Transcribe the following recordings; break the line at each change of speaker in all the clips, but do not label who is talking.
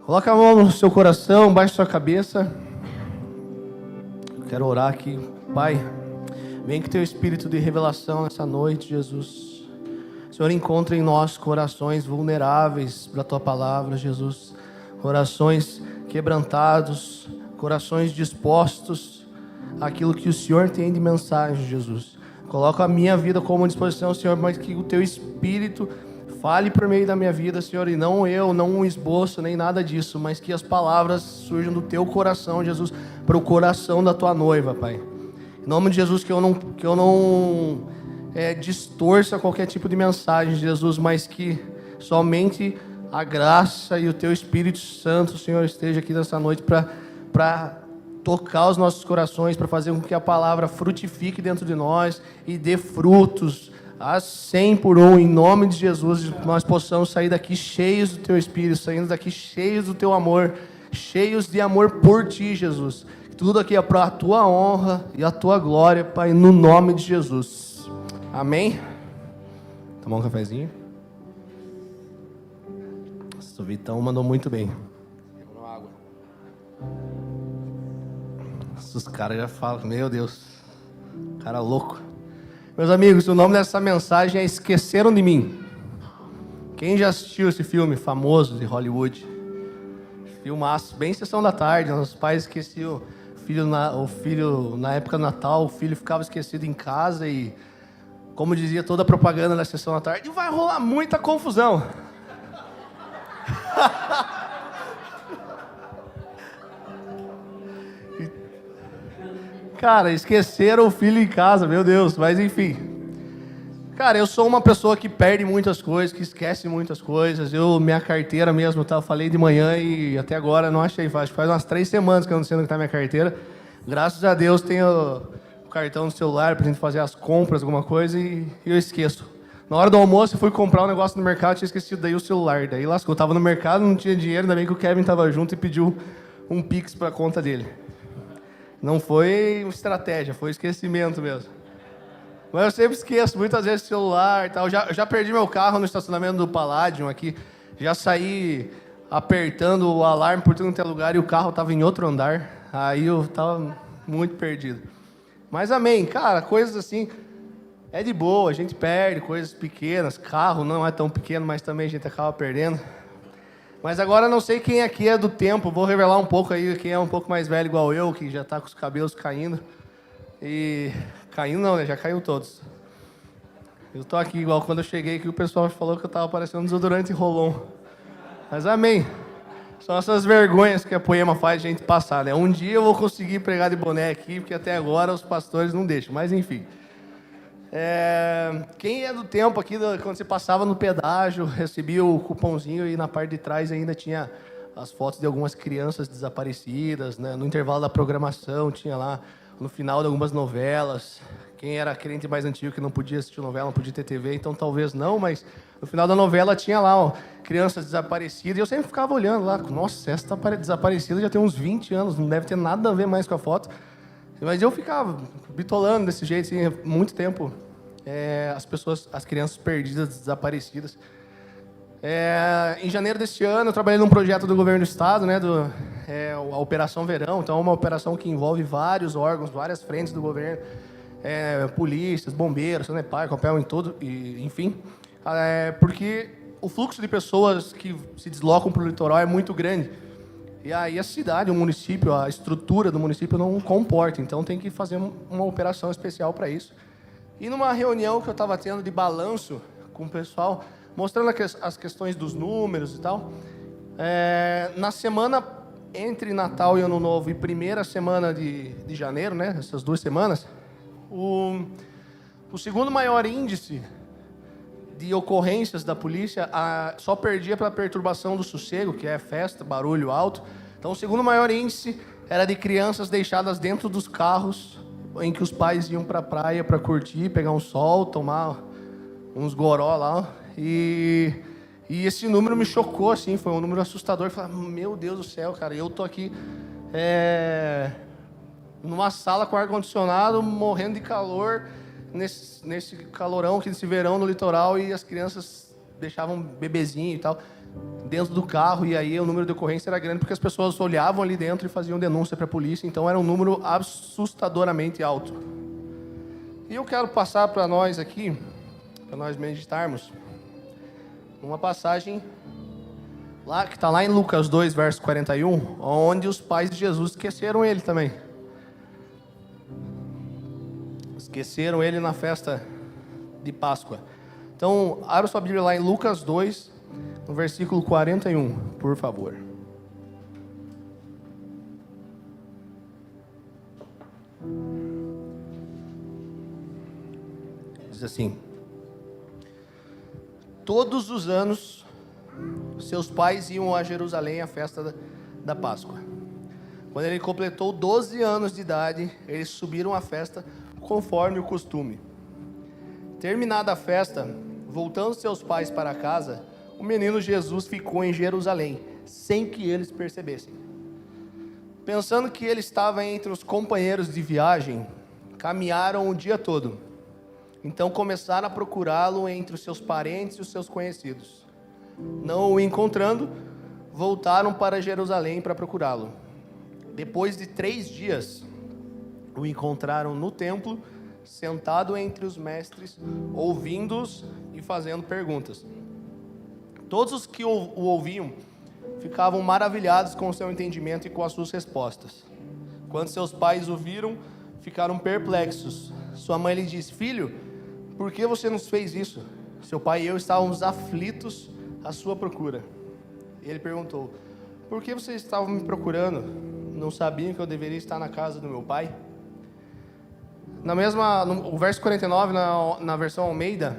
Coloca a mão no seu coração, baixe sua cabeça. Quero orar aqui. Pai, vem com teu espírito de revelação nessa noite, Jesus. Senhor, encontra em nós corações vulneráveis para a tua palavra, Jesus. Corações quebrantados, corações dispostos àquilo que o Senhor tem de mensagem, Jesus. Coloca a minha vida como disposição, Senhor, mas que o teu espírito fale por meio da minha vida, Senhor, e não eu, não um esboço, nem nada disso, mas que as palavras surjam do teu coração, Jesus, para o coração da tua noiva, Pai. Em nome de Jesus, que eu não distorça qualquer tipo de mensagem, Jesus, mas que somente a graça e o teu Espírito Santo, Senhor, esteja aqui nessa noite para tocar os nossos corações, para fazer com que a palavra frutifique dentro de nós e dê frutos a 100 por 1, em nome de Jesus, nós possamos sair daqui cheios do teu Espírito, saindo daqui cheios do teu amor, cheios de amor por ti, Jesus. Tudo aqui é para a tua honra e a tua glória, Pai, no nome de Jesus. Amém? Tomar um cafezinho? O Vitão mandou muito bem. Água. Os caras já falam, meu Deus, cara louco. Meus amigos, o nome dessa mensagem é Esqueceram de Mim. Quem já assistiu esse filme famoso de Hollywood? Filmaço, bem sessão da tarde. Os pais esqueciam o filho na época do Natal, o filho ficava esquecido em casa e, como dizia toda a propaganda da sessão da tarde, vai rolar muita confusão. Cara, esqueceram o filho em casa, meu Deus, mas enfim. Cara, eu sou uma pessoa que perde muitas coisas, que esquece muitas coisas. Minha carteira mesmo, eu falei de manhã e até agora não achei. Faz umas 3 semanas que eu não sei onde está minha carteira. Graças a Deus tenho o cartão no celular pra gente fazer as compras, alguma coisa, e eu esqueço. Na hora do almoço eu fui comprar um negócio no mercado, tinha esquecido daí o celular. Daí lascou, eu tava no mercado, não tinha dinheiro, ainda bem que o Kevin tava junto e pediu um Pix pra conta dele. Não foi uma estratégia, foi esquecimento mesmo. Mas eu sempre esqueço, muitas vezes o celular e tal. Já perdi meu carro no estacionamento do Palladium aqui. Já saí apertando o alarme por tudo que é lugar e o carro estava em outro andar. Aí eu estava muito perdido. Mas amém, cara, coisas assim, é de boa, a gente perde coisas pequenas. Carro não é tão pequeno, mas também a gente acaba perdendo. Mas agora não sei quem aqui é do tempo, vou revelar um pouco aí, quem é um pouco mais velho igual eu, que já está com os cabelos caindo. E caindo não, né? Já caiu todos. Eu tô aqui igual quando eu cheguei aqui, o pessoal falou que eu tava parecendo um desodorante Rolon. Mas amém. São essas vergonhas que a Poema faz a gente passar, né? Um dia eu vou conseguir pregar de boné aqui, porque até agora os pastores não deixam, mas enfim. Quem é do tempo aqui, quando você passava no pedágio, recebia o cupomzinho e na parte de trás ainda tinha as fotos de algumas crianças desaparecidas, né? No intervalo da programação tinha lá, no final de algumas novelas. Quem era crente mais antigo que não podia assistir novela, não podia ter TV, então talvez não, mas no final da novela tinha lá, ó, crianças desaparecidas, e eu sempre ficava olhando lá, nossa, essa tá desaparecida já tem uns 20 anos, não deve ter nada a ver mais com a foto. Mas eu ficava bitolando desse jeito, assim, muito tempo. As crianças perdidas, desaparecidas. Em janeiro deste ano, eu trabalhei num projeto do governo do estado, né, a Operação Verão. Então, é uma operação que envolve vários órgãos, várias frentes do governo, polícias, bombeiros, Sanepar, Copel, enfim. Porque o fluxo de pessoas que se deslocam para o litoral é muito grande. E aí a cidade, o município, a estrutura do município não comporta. Então, tem que fazer uma operação especial para isso. E numa reunião que eu estava tendo de balanço com o pessoal, mostrando as questões dos números e tal, na semana entre Natal e Ano Novo e primeira semana de janeiro, né, essas 2 semanas, o segundo maior índice de ocorrências da polícia só perdia pela perturbação do sossego, que é festa, barulho alto. Então, o segundo maior índice era de crianças deixadas dentro dos carros em que os pais iam para a praia para curtir, pegar um sol, tomar uns goró lá. E esse número me chocou, assim, foi um número assustador. Eu falei, meu Deus do céu, cara, eu tô aqui numa sala com ar-condicionado, morrendo de calor, nesse calorão, nesse verão no litoral, e as crianças deixavam bebezinho e tal. dentro do carro, e aí o número de ocorrência era grande porque as pessoas olhavam ali dentro e faziam denúncia para a polícia, então era um número assustadoramente alto. E eu quero passar para nós aqui, para nós meditarmos, uma passagem lá, que está lá em Lucas 2, verso 41, onde os pais de Jesus esqueceram ele também. Esqueceram ele na festa de Páscoa. Então, abra sua Bíblia lá em Lucas 2, no versículo 41, por favor. Diz assim: todos os anos, seus pais iam a Jerusalém à festa da Páscoa. Quando ele completou 12 anos de idade, eles subiram à festa conforme o costume. Terminada a festa, voltando seus pais para casa, o menino Jesus ficou em Jerusalém, sem que eles percebessem. Pensando que ele estava entre os companheiros de viagem, caminharam o dia todo. Então começaram a procurá-lo entre os seus parentes e os seus conhecidos. Não o encontrando, voltaram para Jerusalém para procurá-lo. Depois de 3 dias, o encontraram no templo, sentado entre os mestres, ouvindo-os e fazendo perguntas. Todos os que o ouviam ficavam maravilhados com o seu entendimento e com as suas respostas. Quando seus pais o viram, ficaram perplexos. Sua mãe lhe disse: filho, por que você nos fez isso? Seu pai e eu estávamos aflitos à sua procura. Ele perguntou: por que vocês estavam me procurando? Não sabiam que eu deveria estar na casa do meu pai? O verso 49, na versão Almeida,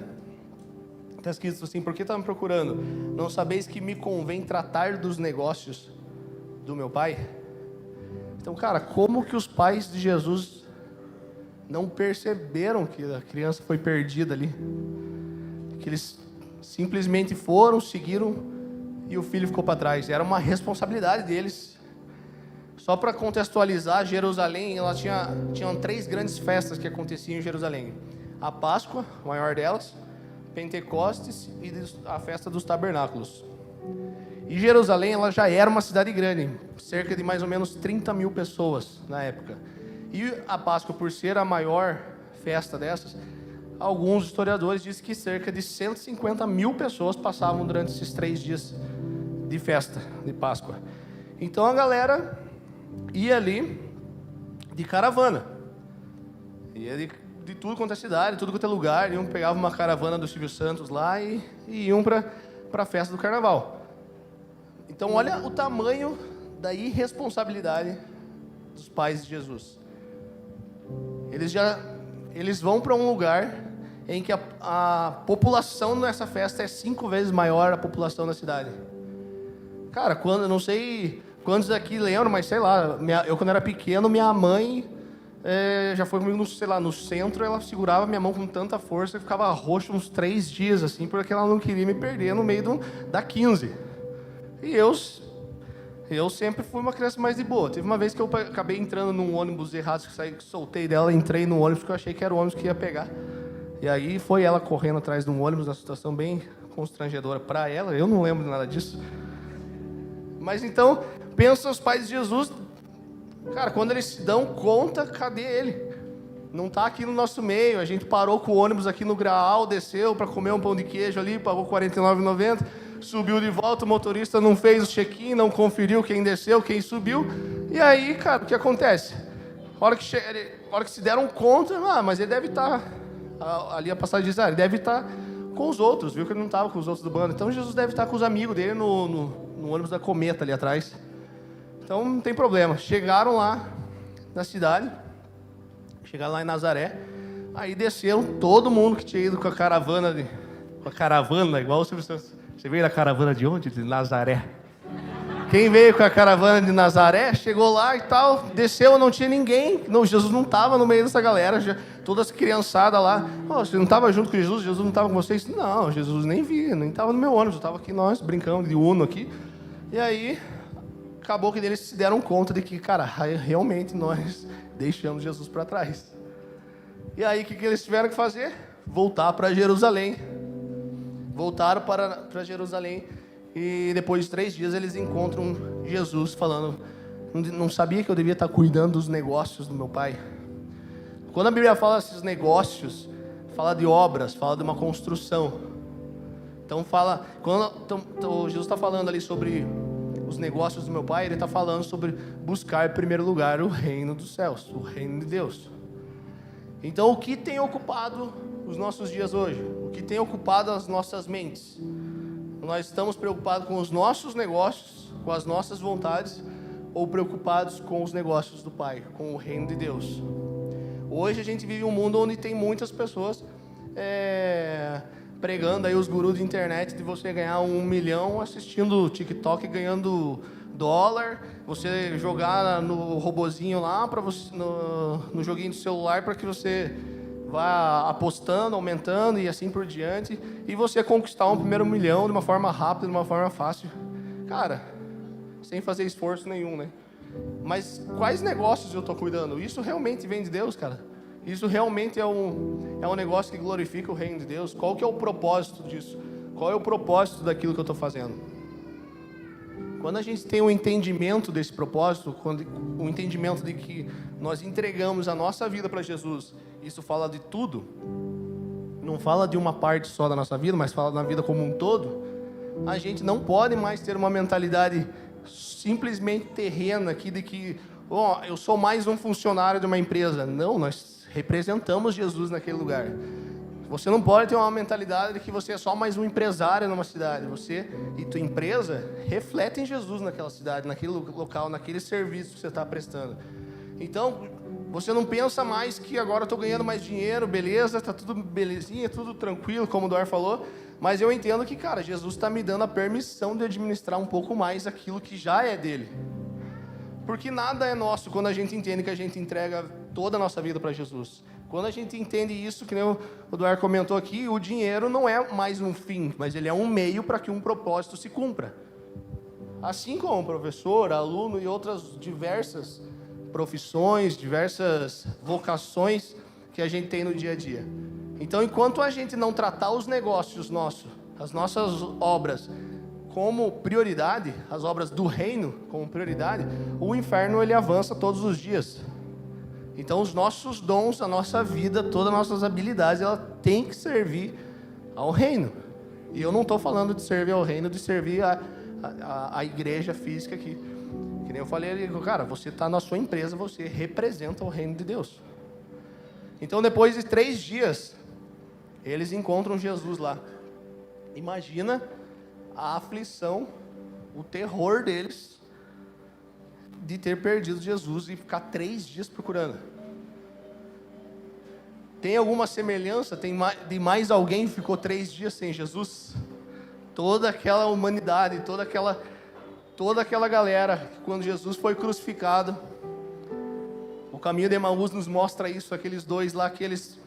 está escrito assim: por que estavam me procurando? Não sabeis que me convém tratar dos negócios do meu pai? Então, cara, como que os pais de Jesus não perceberam que a criança foi perdida ali? Que eles simplesmente foram, seguiram, e o filho ficou para trás. Era uma responsabilidade deles. Só para contextualizar, Jerusalém, ela tinham 3 grandes festas que aconteciam em Jerusalém: a Páscoa, a maior delas, Pentecostes e a festa dos tabernáculos. E Jerusalém, ela já era uma cidade grande, cerca de mais ou menos 30 mil pessoas na época. E a Páscoa, por ser a maior festa dessas, alguns historiadores dizem que cerca de 150 mil pessoas passavam durante esses 3 dias de festa de Páscoa. Então a galera ia ali de caravana, ia de tudo quanto é cidade, tudo quanto é lugar. Iam, pegavam uma caravana do Silvio Santos lá e iam para a festa do carnaval. Então olha o tamanho da irresponsabilidade dos pais de Jesus. Eles vão para um lugar em que a população nessa festa é 5 vezes maior a população da cidade. Cara, eu não sei quantos aqui lembram, mas sei lá, eu quando era pequeno, minha mãe já foi comigo no centro. Ela segurava minha mão com tanta força que ficava roxo uns 3 dias, assim, porque ela não queria me perder no meio da 15. E eu sempre fui uma criança mais de boa. Teve uma vez que eu acabei entrando num ônibus errado, soltei dela, entrei no ônibus, porque eu achei que era o ônibus que ia pegar. E aí foi ela correndo atrás de um ônibus, uma situação bem constrangedora para ela. Eu não lembro nada disso. Mas então, pensa os pais de Jesus, cara, quando eles se dão conta, cadê ele? Não está aqui no nosso meio. A gente parou com o ônibus aqui no Graal, desceu para comer um pão de queijo ali, pagou R$ 49,90, subiu de volta, o motorista não fez o check-in, não conferiu quem desceu, quem subiu. E aí, cara, o que acontece? A hora que se deram conta, mas ele deve estar, ali a passagem diz, ele deve estar com os outros, viu que ele não estava com os outros do bando. Então Jesus deve estar com os amigos dele no ônibus da Cometa ali atrás. Então não tem problema. Chegaram lá na cidade, chegaram lá em Nazaré, aí desceram todo mundo que tinha ido com a caravana, igual o Silvio Santos. Você veio da caravana de onde? De Nazaré. Quem veio com a caravana de Nazaré, chegou lá e tal, desceu, não tinha ninguém. Não, Jesus não estava no meio dessa galera, todas criançadas lá. Você não estava junto com Jesus? Jesus não estava com vocês? Não, Jesus nem via, nem estava no meu ônibus, eu estava aqui nós, brincando de Uno aqui. E aí, acabou que eles se deram conta de que, cara, realmente nós deixamos Jesus para trás. E aí, o que eles tiveram que fazer? Voltar para Jerusalém. Voltaram para Jerusalém. E depois de 3 dias eles encontram Jesus falando: não sabia que eu devia estar cuidando dos negócios do meu pai? Quando a Bíblia fala esses negócios, fala de obras, fala de uma construção. Então Jesus está falando ali sobre os negócios do meu pai, ele está falando sobre buscar em primeiro lugar o reino dos céus, o reino de Deus. Então, o que tem ocupado os nossos dias hoje? O que tem ocupado as nossas mentes? Nós estamos preocupados com os nossos negócios, com as nossas vontades, ou preocupados com os negócios do Pai, com o reino de Deus? Hoje a gente vive um mundo onde tem muitas pessoas pregando aí os gurus de internet de você ganhar 1 milhão assistindo TikTok, ganhando dólar, você jogar no robozinho lá, para você, no joguinho do celular, para que você vá apostando, aumentando e assim por diante, e você conquistar um primeiro milhão de uma forma rápida, de uma forma fácil. Cara, sem fazer esforço nenhum, né? Mas quais negócios eu estou cuidando? Isso realmente vem de Deus, cara? Isso realmente é um negócio que glorifica o reino de Deus? Qual que é o propósito disso? Qual é o propósito daquilo que eu estou fazendo? Quando a gente tem um entendimento desse propósito, o entendimento de que nós entregamos a nossa vida para Jesus, isso fala de tudo, não fala de uma parte só da nossa vida, mas fala da vida como um todo, a gente não pode mais ter uma mentalidade simplesmente terrena aqui de que, eu sou mais um funcionário de uma empresa. Não, nós representamos Jesus naquele lugar. Você não pode ter uma mentalidade de que você é só mais um empresário numa cidade. Você e tua empresa refletem Jesus naquela cidade, naquele local, naquele serviço que você está prestando. Então, você não pensa mais que agora eu estou ganhando mais dinheiro, beleza, está tudo belezinha, tudo tranquilo, como o Dor falou. Mas eu entendo que, cara, Jesus está me dando a permissão de administrar um pouco mais aquilo que já é dele. Porque nada é nosso quando a gente entende que a gente entrega toda a nossa vida para Jesus. Quando a gente entende isso, que nem o Eduardo comentou aqui, o dinheiro não é mais um fim, mas ele é um meio para que um propósito se cumpra. Assim como professor, aluno e outras diversas profissões, diversas vocações que a gente tem no dia a dia. Então, enquanto a gente não tratar os negócios nossos, as nossas obras como prioridade, as obras do reino como prioridade, o inferno ele avança todos os dias. Então, os nossos dons, a nossa vida, todas as nossas habilidades, ela tem que servir ao reino. E eu não estou falando de servir ao reino, de servir a igreja física aqui. Que nem eu falei ali, cara, você está na sua empresa, você representa o reino de Deus. Então, depois de 3 dias, eles encontram Jesus lá. Imagina a aflição, o terror deles de ter perdido Jesus e ficar 3 dias procurando. Tem alguma semelhança? De mais alguém ficou 3 dias sem Jesus? Toda aquela humanidade, toda aquela galera, quando Jesus foi crucificado, o caminho de Emaús nos mostra isso, aqueles 2 lá que eles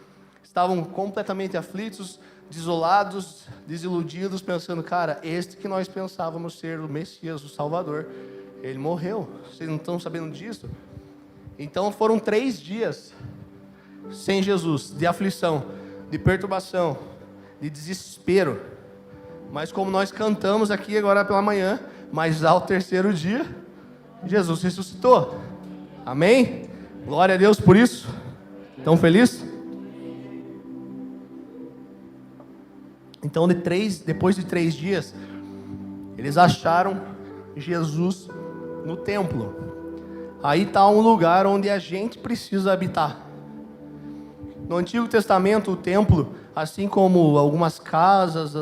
estavam completamente aflitos, desolados, desiludidos, pensando, cara, este que nós pensávamos ser o Messias, o Salvador, ele morreu. Vocês não estão sabendo disso? Então foram 3 dias sem Jesus, de aflição, de perturbação, de desespero. Mas como nós cantamos aqui agora pela manhã, mas ao 3º dia, Jesus ressuscitou. Amém? Glória a Deus por isso. Estão felizes? Então, depois de 3 dias, eles acharam Jesus no templo. Aí está um lugar onde a gente precisa habitar. No Antigo Testamento, o templo, assim como algumas casas,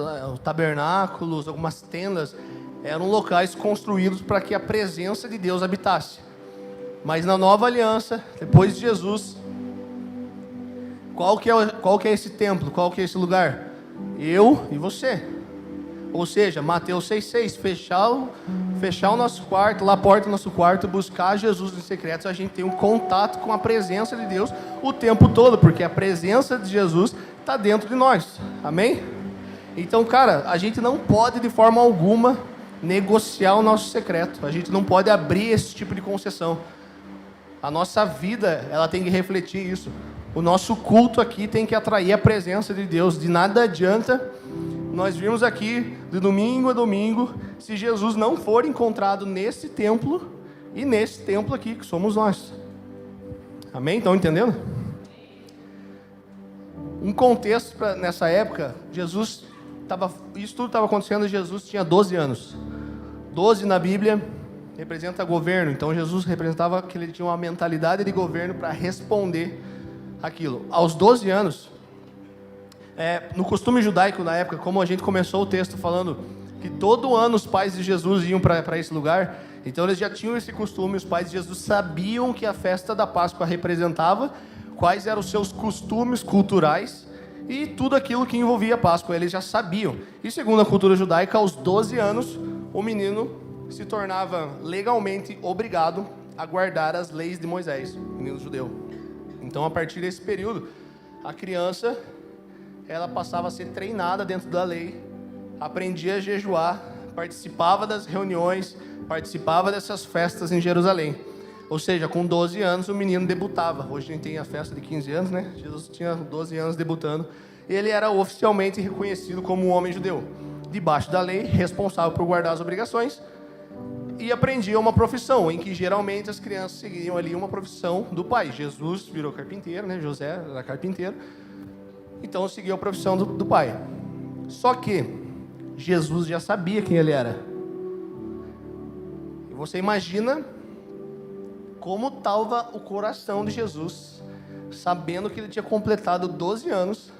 tabernáculos, algumas tendas, eram locais construídos para que a presença de Deus habitasse. Mas na Nova Aliança, depois de Jesus, qual que é esse templo? Qual que é esse lugar? Eu e você. Ou seja, Mateus 6,6, fechar o nosso quarto, lá a porta do nosso quarto, buscar Jesus em secreto, a gente tem um contato com a presença de Deus o tempo todo, porque a presença de Jesus está dentro de nós. Amém? Então, cara, a gente não pode de forma alguma negociar o nosso secreto. A gente não pode abrir esse tipo de concessão. A nossa vida, ela tem que refletir isso. O nosso culto aqui tem que atrair a presença de Deus. De nada adianta nós vimos aqui, de domingo a domingo, se Jesus não for encontrado nesse templo e nesse templo aqui, que somos nós. Amém? Estão entendendo? Um contexto nessa época, isso tudo estava acontecendo e Jesus tinha 12 anos. 12 na Bíblia representa governo, então Jesus representava que ele tinha uma mentalidade de governo para responder aquilo. Aos 12 anos, no costume judaico da época, como a gente começou o texto falando que todo ano os pais de Jesus iam para esse lugar, então eles já tinham esse costume, os pais de Jesus sabiam que a festa da Páscoa representava, quais eram os seus costumes culturais e tudo aquilo que envolvia a Páscoa, eles já sabiam. E segundo a cultura judaica, aos 12 anos, o menino se tornava legalmente obrigado a guardar as leis de Moisés, menino judeu. Então, a partir desse período, a criança, ela passava a ser treinada dentro da lei, aprendia a jejuar, participava das reuniões, participava dessas festas em Jerusalém. Ou seja, com 12 anos o menino debutava. Hoje a gente tem a festa de 15 anos, né? Jesus tinha 12 anos debutando. Ele era oficialmente reconhecido como um homem judeu, debaixo da lei, responsável por guardar as obrigações, e aprendia uma profissão, em que geralmente as crianças seguiam ali uma profissão do pai. Jesus virou carpinteiro, né? José era carpinteiro, então seguiu a profissão do pai. Só que Jesus já sabia quem ele era. E você imagina como estava o coração de Jesus, sabendo que ele tinha completado 12 anos,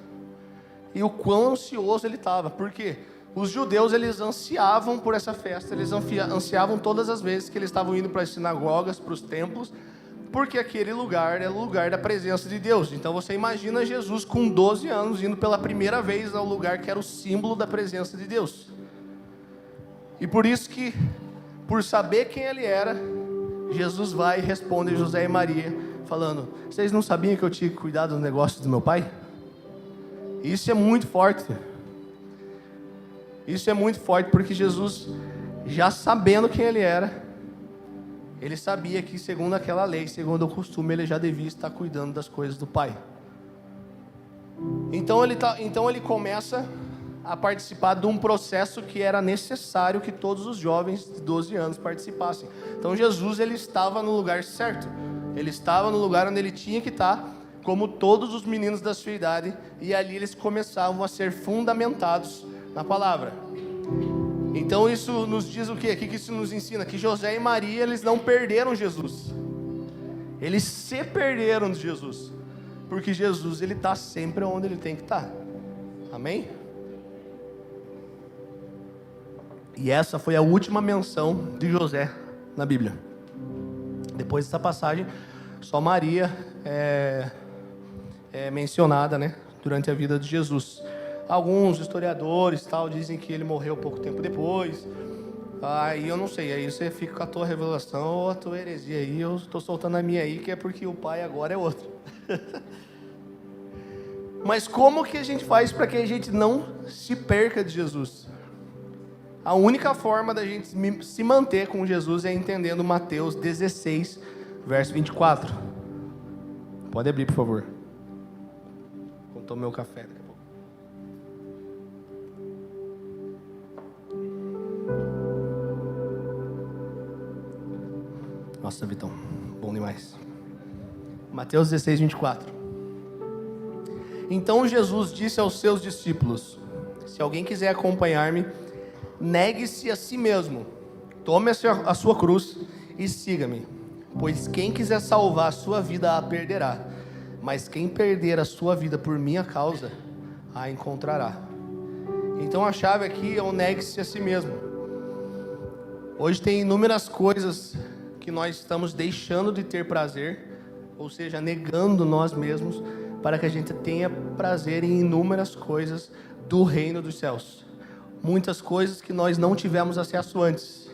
e o quão ansioso ele estava. Por quê? Os judeus, eles ansiavam por essa festa, eles ansiavam todas as vezes que eles estavam indo para as sinagogas, para os templos, porque aquele lugar era o lugar da presença de Deus. Então você imagina Jesus com 12 anos, indo pela primeira vez ao lugar que era o símbolo da presença de Deus. E por isso que, por saber quem ele era, Jesus vai e responde a José e Maria, falando: vocês não sabiam que eu tinha que cuidar dos negócios do meu pai? Isso é muito forte. Isso é muito forte, porque Jesus, já sabendo quem ele era, ele sabia que, segundo aquela lei, segundo o costume, ele já devia estar cuidando das coisas do pai. Então ele começa a participar de um processo que era necessário que todos os jovens de 12 anos participassem. Então Jesus, ele estava no lugar certo. Ele estava no lugar onde ele tinha que estar, como todos os meninos da sua idade, e ali eles começavam a ser fundamentados na palavra. Então isso nos diz o quê? O que isso nos ensina? Que José e Maria, eles não perderam Jesus. Eles se perderam de Jesus. Porque Jesus, ele está sempre onde ele tem que estar. Amém? E essa foi a última menção de José na Bíblia. Depois dessa passagem, só Maria é mencionada, né, durante a vida de Jesus. Alguns historiadores dizem que ele morreu pouco tempo depois. Aí eu não sei, aí você fica com a tua revelação ou a tua heresia aí. Eu estou soltando a minha aí, que é porque o pai agora é outro. Mas como que a gente faz para que a gente não se perca de Jesus? A única forma da gente se manter com Jesus é entendendo Mateus 16, verso 24. Pode abrir, por favor. Vou tomar meu café daqui a pouco. Nossa, Vitão, bom demais. Mateus 16, 24. Então Jesus disse aos seus discípulos: se alguém quiser acompanhar-me, negue-se a si mesmo, tome a sua cruz e siga-me. Pois quem quiser salvar a sua vida a perderá, mas quem perder a sua vida por minha causa a encontrará. Então a chave aqui é o negue-se a si mesmo. Hoje tem inúmeras coisas que nós estamos deixando de ter prazer, ou seja, negando nós mesmos, para que a gente tenha prazer em inúmeras coisas do reino dos céus. Muitas coisas que nós não tivemos acesso antes.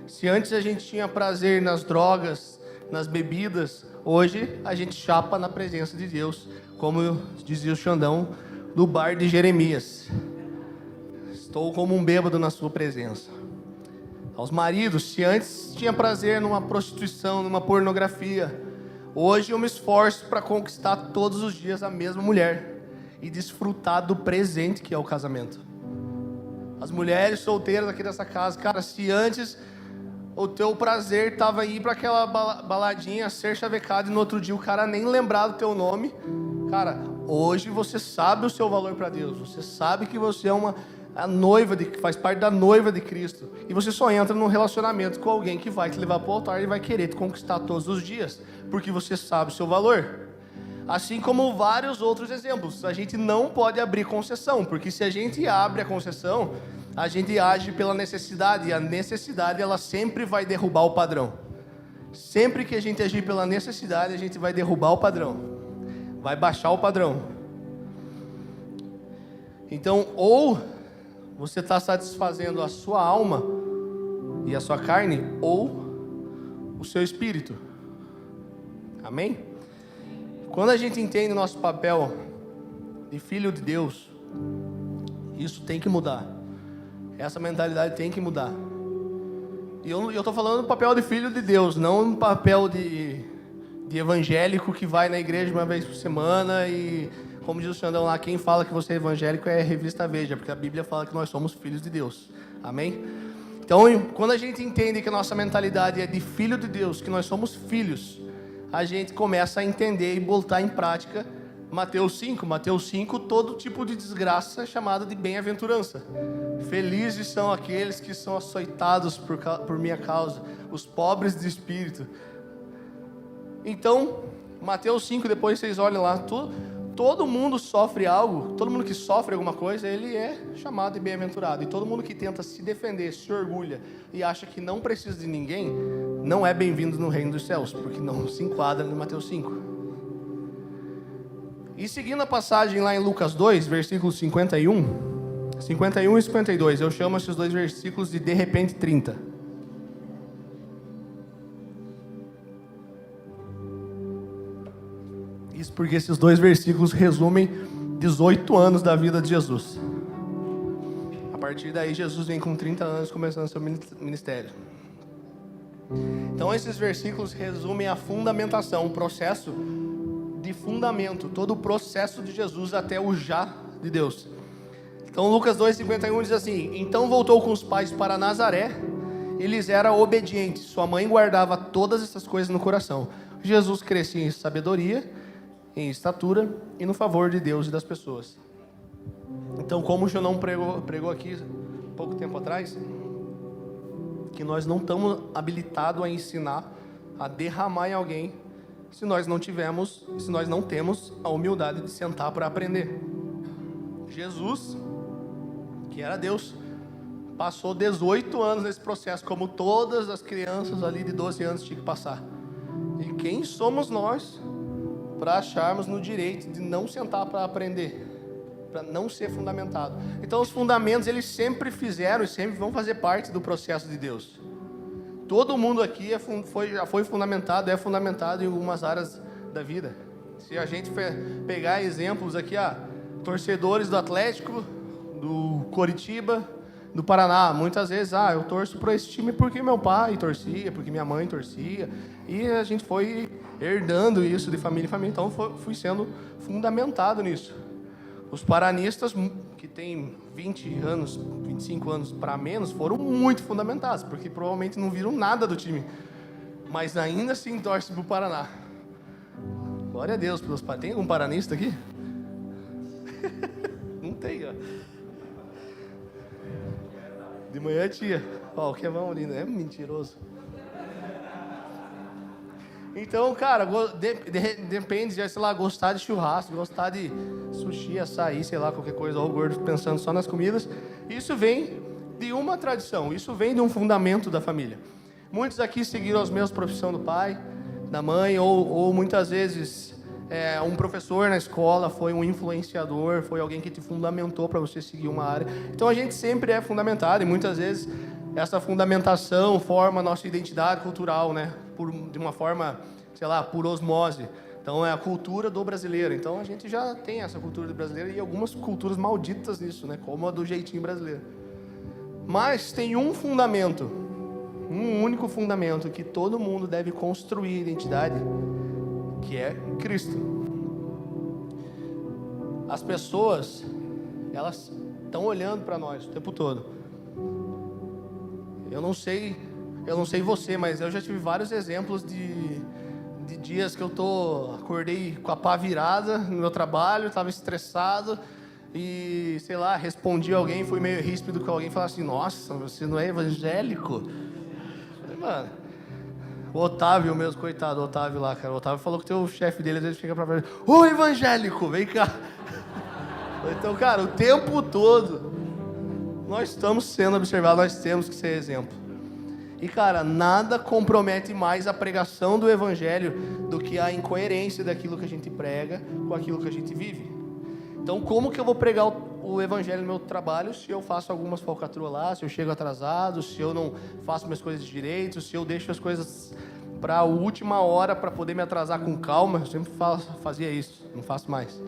Se antes a gente tinha prazer nas drogas, nas bebidas, hoje a gente chapa na presença de Deus, como dizia o Xandão do bar de Jeremias: estou como um bêbado na sua presença. Aos maridos, se antes tinha prazer numa prostituição, numa pornografia, hoje eu me esforço para conquistar todos os dias a mesma mulher e desfrutar do presente que é o casamento. As mulheres solteiras aqui dessa casa, cara, se antes o teu prazer estava em ir para aquela baladinha, ser chavecado, e no outro dia o cara nem lembrar do teu nome, cara, hoje você sabe o seu valor para Deus, você sabe que você é a noiva, faz parte da noiva de Cristo, e você só entra num relacionamento com alguém que vai te levar para o altar e vai querer te conquistar todos os dias, porque você sabe o seu valor. Assim como vários outros exemplos, a gente não pode abrir concessão, porque se a gente abre a concessão, a gente age pela necessidade, e a necessidade ela sempre vai derrubar o padrão. Sempre que a gente agir pela necessidade, a gente vai derrubar o padrão, vai baixar o padrão. Então, ou você está satisfazendo a sua alma e a sua carne, ou o seu espírito. Amém? Quando a gente entende o nosso papel de filho de Deus, isso tem que mudar. Essa mentalidade tem que mudar. E eu estou falando do papel de filho de Deus, não um papel de evangélico que vai na igreja uma vez por semana e, como diz o Xandão lá, quem fala que você é evangélico é a revista Veja, porque a Bíblia fala que nós somos filhos de Deus. Amém? Então, quando a gente entende que a nossa mentalidade é de filho de Deus, que nós somos filhos, a gente começa a entender e botar em prática Mateus 5, todo tipo de desgraça chamada de bem-aventurança. Felizes são aqueles que são açoitados por minha causa, os pobres de espírito. Então, Mateus 5, depois vocês olham lá, todo mundo sofre algo, todo mundo que sofre alguma coisa, ele é chamado de bem-aventurado. E todo mundo que tenta se defender, se orgulha e acha que não precisa de ninguém, não é bem-vindo no reino dos céus, porque não se enquadra no Mateus 5. E seguindo a passagem lá em Lucas 2, versículos 51 e 52, eu chamo esses dois versículos de repente 30. Isso porque esses dois versículos resumem 18 anos da vida de Jesus. A partir daí, Jesus vem com 30 anos começando seu ministério. Então, esses versículos resumem a fundamentação, o processo de fundamento, todo o processo de Jesus até o já de Deus. Então, Lucas 2,51 diz assim: então voltou com os pais para Nazaré, e lhes era obediente. Sua mãe guardava todas essas coisas no coração. Jesus crescia em sabedoria, em estatura e no favor de Deus e das pessoas. Então, como o Jonão pregou aqui pouco tempo atrás, que nós não estamos habilitados a ensinar, a derramar em alguém, se nós não temos a humildade de sentar para aprender. Jesus, que era Deus, passou 18 anos nesse processo, como todas as crianças ali de 12 anos tinham que passar. E quem somos nós para acharmos no direito de não sentar para aprender, para não ser fundamentado? Então, os fundamentos, eles sempre fizeram e sempre vão fazer parte do processo de Deus. Todo mundo aqui já foi fundamentado, é fundamentado em algumas áreas da vida. Se a gente pegar exemplos aqui, torcedores do Atlético, do Coritiba, do Paraná, muitas vezes, eu torço para esse time porque meu pai torcia, porque minha mãe torcia, e a gente foi herdando isso de família em família, então fui sendo fundamentado nisso. Os paranistas, que têm 20 anos, 25 anos para menos, foram muito fundamentados, porque provavelmente não viram nada do time, mas ainda assim torcem para o Paraná. Glória a Deus pelos paranistas. Tem algum paranista aqui? Não tem, ó. De manhã tinha. Ó, o Kevão ali, né? É mentiroso. Então, cara, depende, sei lá, gostar de churrasco, gostar de sushi, açaí, sei lá, qualquer coisa, ou o gordo pensando só nas comidas. Isso vem de uma tradição, isso vem de um fundamento da família. Muitos aqui seguiram as mesmas profissões do pai, da mãe, ou muitas vezes um professor na escola foi um influenciador, foi alguém que te fundamentou para você seguir uma área. Então a gente sempre é fundamentado, e muitas vezes essa fundamentação forma a nossa identidade cultural, né? De uma forma, sei lá, por osmose. Então é a cultura do brasileiro. Então a gente já tem essa cultura do brasileiro e algumas culturas malditas nisso, né? Como a do jeitinho brasileiro. Mas tem um fundamento, um único fundamento que todo mundo deve construir identidade, que é Cristo. As pessoas, elas estão olhando para nós o tempo todo. Eu não sei você, mas eu já tive vários exemplos de dias que eu acordei com a pá virada no meu trabalho, estava estressado e, sei lá, respondi alguém, fui meio ríspido com alguém, falava assim: nossa, você não é evangélico? Falei, mano, o Otávio mesmo, coitado, o Otávio lá, cara, o Otávio falou que o teu chefe dele às vezes fica pra frente: ô evangélico, vem cá. Então, cara, o tempo todo nós estamos sendo observados, nós temos que ser exemplo. E, cara, nada compromete mais a pregação do evangelho do que a incoerência daquilo que a gente prega com aquilo que a gente vive. Então, como que eu vou pregar o evangelho no meu trabalho se eu faço algumas falcatruas lá, se eu chego atrasado, se eu não faço minhas coisas direito, se eu deixo as coisas para a última hora para poder me atrasar com calma? Eu sempre fazia isso, não faço mais.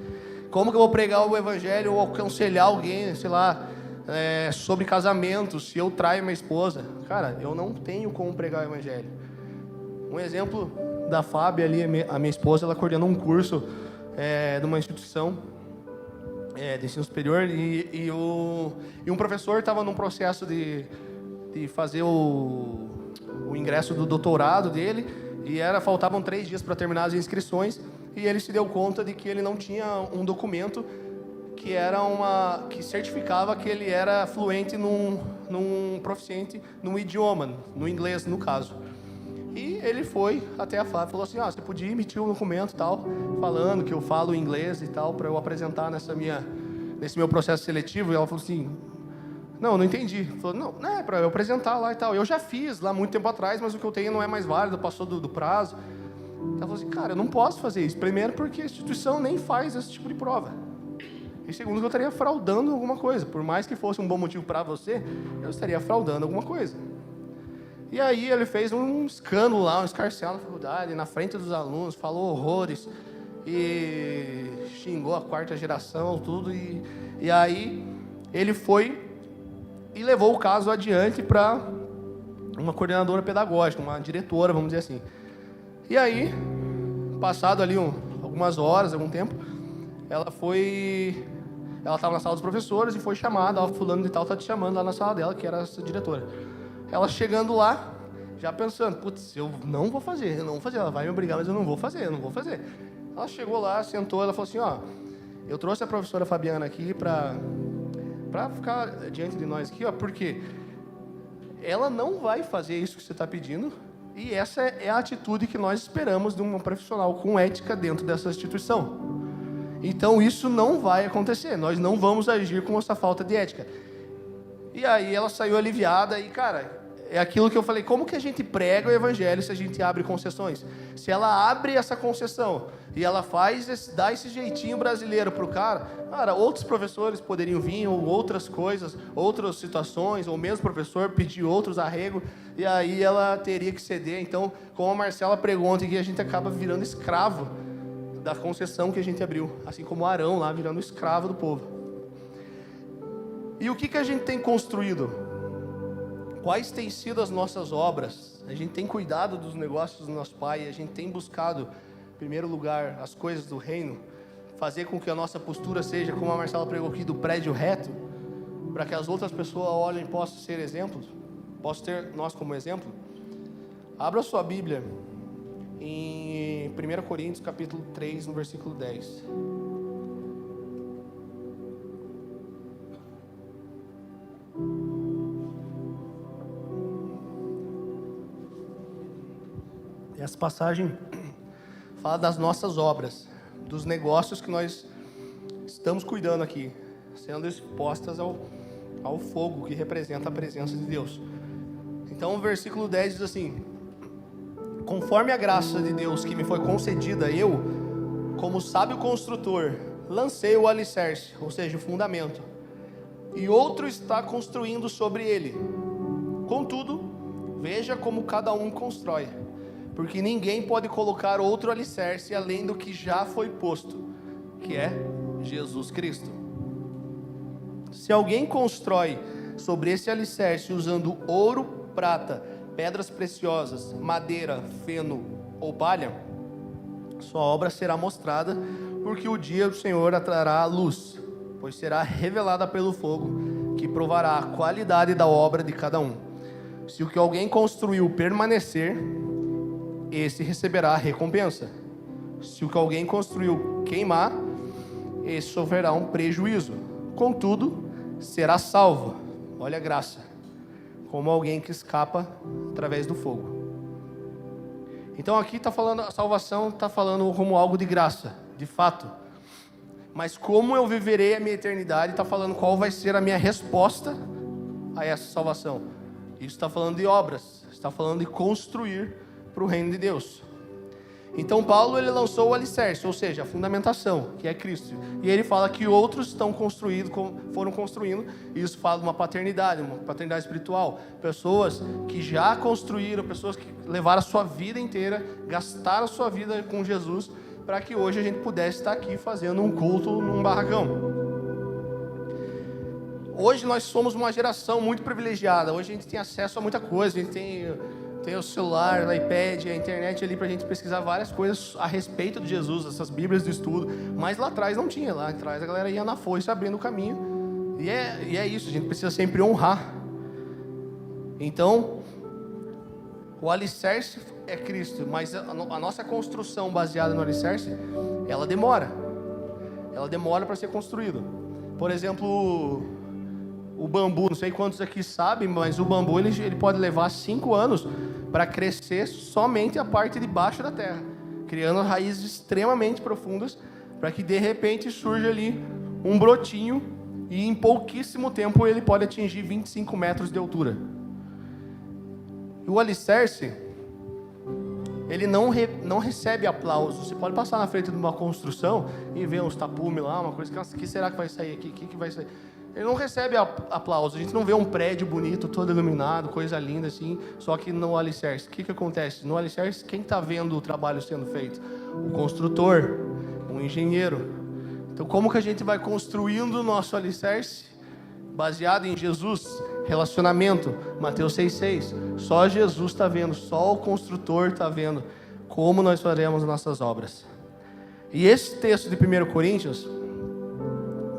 Como que eu vou pregar o evangelho ou aconselhar alguém, sei lá, sobre casamento, se eu traio minha esposa? Cara, eu não tenho como pregar o evangelho. Um exemplo da Fábia ali, a minha esposa, ela coordenou um curso de uma instituição de ensino superior e um professor estava num processo de fazer o ingresso do doutorado dele e faltavam 3 dias para terminar as inscrições, e ele se deu conta de que ele não tinha um documento que certificava que ele era fluente num proficiente num idioma, no inglês no caso. E ele foi até a Fábio e falou assim: você podia emitir um documento tal, falando que eu falo inglês e tal, para eu apresentar nesse meu processo seletivo. E ela falou assim: não entendi. Ele falou: não, é para eu apresentar lá e tal. Eu já fiz lá muito tempo atrás, mas o que eu tenho não é mais válido, passou do prazo. Ela falou assim: cara, eu não posso fazer isso. Primeiro porque a instituição nem faz esse tipo de prova. E segundo, que eu estaria fraudando alguma coisa. Por mais que fosse um bom motivo para você, eu estaria fraudando alguma coisa. E aí ele fez um escândalo lá, um escarcéu na faculdade, na frente dos alunos, falou horrores e xingou a 4ª geração, tudo. E aí ele foi e levou o caso adiante para uma coordenadora pedagógica, uma diretora, vamos dizer assim. E aí, passado ali algumas horas, algum tempo, ela estava na sala dos professores e foi chamada: fulano de tal está te chamando lá na sala dela, que era essa diretora. Ela chegando lá, já pensando: putz, eu não vou fazer, ela vai me obrigar, mas eu não vou fazer. Ela chegou lá, sentou, ela falou assim: eu trouxe a professora Fabiana aqui para ficar diante de nós aqui, porque ela não vai fazer isso que você está pedindo, e essa é a atitude que nós esperamos de um profissional com ética dentro dessa instituição. Então isso não vai acontecer, nós não vamos agir com essa falta de ética. E aí ela saiu aliviada e, cara, é aquilo que eu falei: como que a gente prega o evangelho se a gente abre concessões? Se ela abre essa concessão e ela dá esse jeitinho brasileiro pro cara, outros professores poderiam vir, ou outras coisas, outras situações, ou mesmo professor pedir outros arregos, e aí ela teria que ceder. Então, como a Marcela pregou ontem, que a gente acaba virando escravo da concessão que a gente abriu, assim como Arão lá virando escravo do povo. E o que a gente tem construído? Quais têm sido as nossas obras? A gente tem cuidado dos negócios do nosso Pai, a gente tem buscado, em primeiro lugar, as coisas do reino, fazer com que a nossa postura seja, como a Marcela pregou aqui, do prédio reto, para que as outras pessoas olhem e possam ser exemplos, possam ter nós como exemplo. Abra sua Bíblia em 1 Coríntios capítulo 3, no versículo 10. Essa passagem fala das nossas obras, dos negócios que nós estamos cuidando aqui, sendo expostas ao fogo que representa a presença de Deus. Então o versículo 10 diz assim: conforme a graça de Deus que me foi concedida, eu, como sábio construtor, lancei o alicerce, ou seja, o fundamento, e outro está construindo sobre ele. Contudo, veja como cada um constrói, porque ninguém pode colocar outro alicerce além do que já foi posto, que é Jesus Cristo. Se alguém constrói sobre esse alicerce usando ouro, prata, pedras preciosas, madeira, feno ou palha, sua obra será mostrada, porque o dia do Senhor trará a luz, pois será revelada pelo fogo, que provará a qualidade da obra de cada um. Se o que alguém construiu permanecer, esse receberá a recompensa. Se o que alguém construiu queimar, esse sofrerá um prejuízo. Contudo, será salvo, olha a graça, como alguém que escapa através do fogo. Então aqui está falando, a salvação está falando como algo de graça, de fato. Mas como eu viverei a minha eternidade, está falando qual vai ser a minha resposta a essa salvação. Isso está falando de obras, está falando de construir para o reino de Deus. Então Paulo, ele lançou o alicerce, ou seja, a fundamentação, que é Cristo. E ele fala que outros foram construindo, e isso fala de uma paternidade espiritual. Pessoas que já construíram, pessoas que levaram a sua vida inteira, gastaram a sua vida com Jesus, para que hoje a gente pudesse estar aqui fazendo um culto num barracão. Hoje nós somos uma geração muito privilegiada, hoje a gente tem acesso a muita coisa, a gente tem o celular, o iPad, a internet ali para a gente pesquisar várias coisas a respeito de Jesus, essas bíblias de estudo, mas lá atrás não tinha, lá atrás a galera ia na foice abrindo o caminho, e é isso, a gente precisa sempre honrar. Então, o alicerce é Cristo, mas a nossa construção baseada no alicerce, ela demora para ser construída. Por exemplo, o bambu, não sei quantos aqui sabem, mas o bambu ele pode levar 5 anos para crescer somente a parte de baixo da terra, criando raízes extremamente profundas, para que de repente surja ali um brotinho e em pouquíssimo tempo ele pode atingir 25 metros de altura. E o alicerce, ele não recebe aplauso. Você pode passar na frente de uma construção e ver uns tapumes lá, uma coisa que será que vai sair aqui? O que vai sair? Ele não recebe aplauso. A gente não vê um prédio bonito, todo iluminado, coisa linda assim, só que no alicerce. O que acontece? No alicerce, quem está vendo o trabalho sendo feito? O construtor, o engenheiro. Então, como que a gente vai construindo o nosso alicerce? Baseado em Jesus, relacionamento, Mateus 6,6. Só Jesus está vendo, só o construtor está vendo como nós faremos nossas obras. E esse texto de 1 Coríntios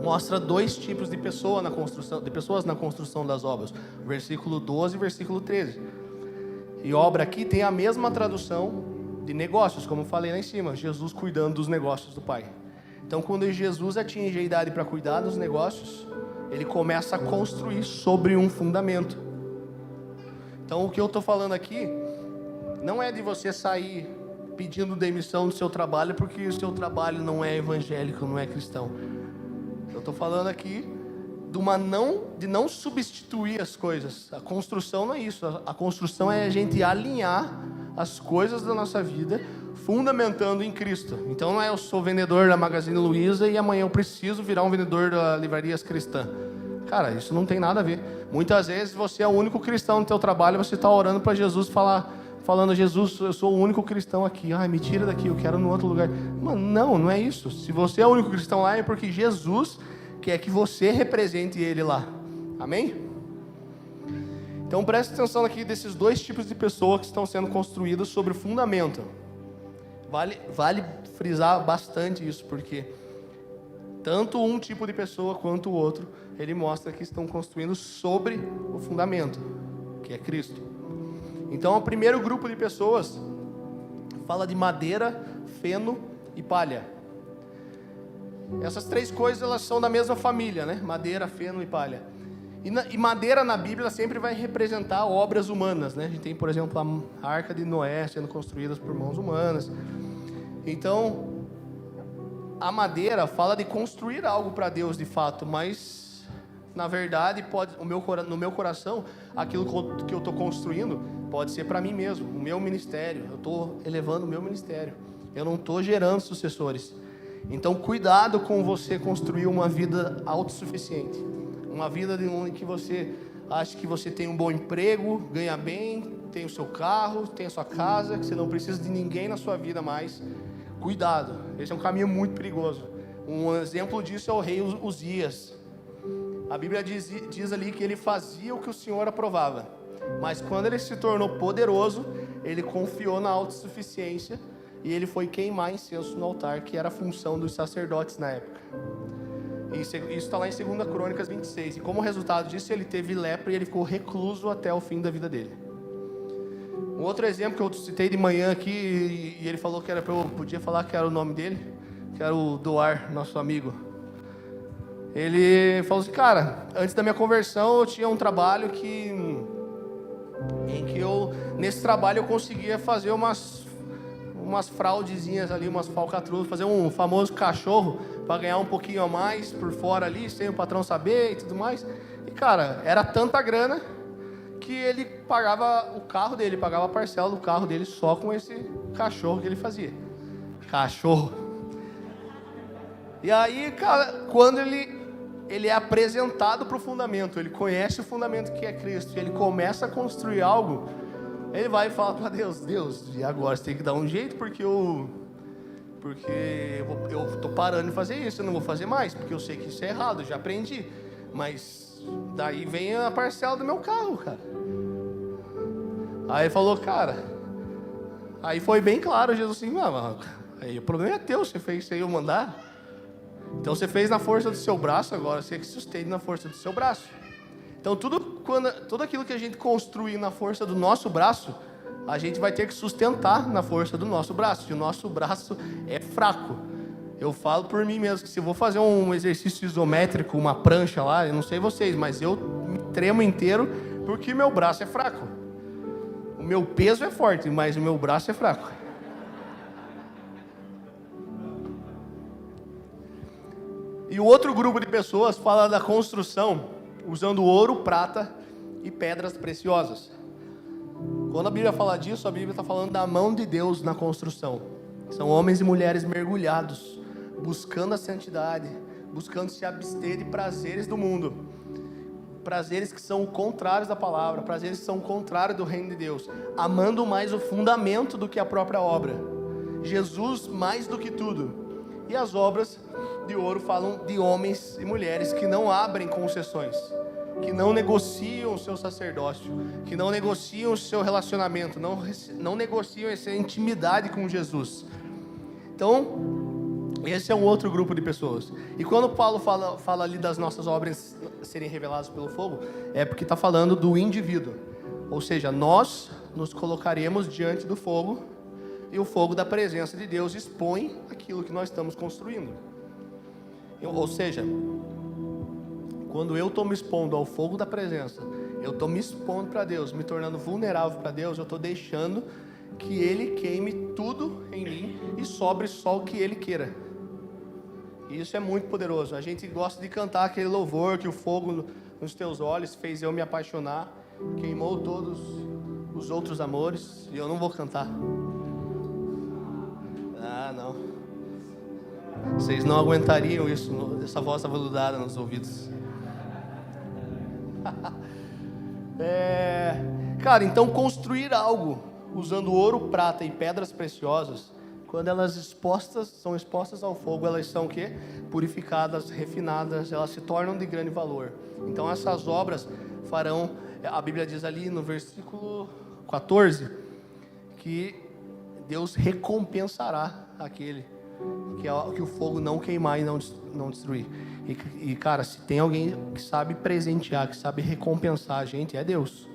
mostra 2 tipos de pessoas na construção das obras. Versículo 12 e versículo 13. E obra aqui tem a mesma tradução de negócios, como eu falei lá em cima. Jesus cuidando dos negócios do Pai. Então, quando Jesus atinge a idade para cuidar dos negócios, ele começa a construir sobre um fundamento. Então, o que eu estou falando aqui não é de você sair pedindo demissão do seu trabalho porque o seu trabalho não é evangélico, não é cristão. Eu estou falando aqui de não substituir as coisas. A construção não é isso. A construção é a gente alinhar as coisas da nossa vida, fundamentando em Cristo. Então não é eu sou vendedor da Magazine Luiza e amanhã eu preciso virar um vendedor da Livrarias Cristã. Cara, isso não tem nada a ver. Muitas vezes você é o único cristão no teu trabalho, você está orando para Jesus, falando, Jesus, eu sou o único cristão aqui. Ai, me tira daqui, eu quero no outro lugar. Mano, não é isso. Se você é o único cristão lá, é porque Jesus quer que você represente Ele lá. Amém? Então preste atenção aqui desses 2 tipos de pessoas que estão sendo construídas sobre o fundamento. Vale frisar bastante isso, porque tanto um tipo de pessoa quanto o outro, ele mostra que estão construindo sobre o fundamento, que é Cristo. Então, o primeiro grupo de pessoas fala de madeira, feno e palha. Essas 3 coisas, elas são da mesma família, né? Madeira, feno e palha. E madeira na Bíblia sempre vai representar obras humanas, né? A gente tem, por exemplo, a Arca de Noé sendo construída por mãos humanas. Então, a madeira fala de construir algo para Deus de fato, mas na verdade no meu coração, aquilo que eu estou construindo pode ser para mim mesmo, o meu ministério. Eu estou elevando o meu ministério, eu não estou gerando sucessores. Então cuidado com você construir uma vida autossuficiente, uma vida em que você acha que você tem um bom emprego, ganha bem, tem o seu carro, tem a sua casa, que você não precisa de ninguém na sua vida mais. Cuidado, esse é um caminho muito perigoso. Um exemplo disso é o rei Uzias. A Bíblia diz ali que ele fazia o que o Senhor aprovava, mas quando ele se tornou poderoso, ele confiou na autossuficiência e ele foi queimar incenso no altar, que era a função dos sacerdotes na época. E isso está lá em 2 Crônicas 26. E como resultado disso, ele teve lepra e ele ficou recluso até o fim da vida dele. Um outro exemplo que eu citei de manhã aqui, e ele falou que era eu podia falar que era o nome dele, que era o Doar, nosso amigo. Ele falou assim, cara, antes da minha conversão eu tinha um trabalho nesse trabalho eu conseguia fazer umas fraudezinhas ali, umas falcatruas, fazer um famoso cachorro para ganhar um pouquinho a mais por fora ali, sem o patrão saber e tudo mais. E cara, era tanta grana que ele pagava o carro dele, pagava a parcela do carro dele só com esse cachorro que ele fazia. Cachorro. E aí, cara, quando ele é apresentado para o fundamento, ele conhece o fundamento que é Cristo, e ele começa a construir algo, ele vai e fala para Deus, e agora você tem que dar um jeito, porque eu estou parando de fazer isso, eu não vou fazer mais, porque eu sei que isso é errado, eu já aprendi, mas daí vem a parcela do meu carro, cara. Aí ele falou, cara, aí foi bem claro, Jesus assim, aí o problema é teu, você fez isso aí eu mandar, então você fez na força do seu braço, agora você que sustente na força do seu braço. Então tudo aquilo que a gente construir na força do nosso braço, a gente vai ter que sustentar na força do nosso braço, e o nosso braço é fraco. Eu falo por mim mesmo, que se eu vou fazer um exercício isométrico, uma prancha lá, eu não sei vocês, mas eu me tremo inteiro porque meu braço é fraco. O meu peso é forte, mas o meu braço é fraco. E o outro grupo de pessoas fala da construção usando ouro, prata e pedras preciosas. Quando a Bíblia fala disso, a Bíblia está falando da mão de Deus na construção. São homens e mulheres mergulhados, buscando a santidade, buscando se abster de prazeres do mundo, prazeres que são contrários da palavra, prazeres que são contrários do reino de Deus, amando mais o fundamento do que a própria obra, Jesus mais do que tudo. E as obras de ouro falam de homens e mulheres que não abrem concessões, que não negociam o seu sacerdócio, que não negociam o seu relacionamento, não negociam essa intimidade com Jesus. Então, esse é um outro grupo de pessoas. E quando Paulo fala ali das nossas obras serem reveladas pelo fogo, é porque está falando do indivíduo. Ou seja, nós nos colocaremos diante do fogo, e o fogo da presença de Deus expõe aquilo que nós estamos construindo. Ou seja, quando eu estou me expondo ao fogo da presença, eu estou me expondo para Deus, me tornando vulnerável para Deus, eu estou deixando que Ele queime tudo em mim e sobre só o que Ele queira. E isso é muito poderoso. A gente gosta de cantar aquele louvor que o fogo nos teus olhos fez eu me apaixonar, queimou todos os outros amores, e eu não vou cantar. Ah, não. Vocês não aguentariam isso, essa voz aveludada nos ouvidos. Cara, então construir algo usando ouro, prata e pedras preciosas, quando elas são expostas ao fogo, elas são o quê? Purificadas, refinadas, elas se tornam de grande valor. Então essas obras farão, a Bíblia diz ali no versículo 14, que Deus recompensará aquele que o fogo não queimar e não destruir. E cara, se tem alguém que sabe presentear, que sabe recompensar a gente, é Deus.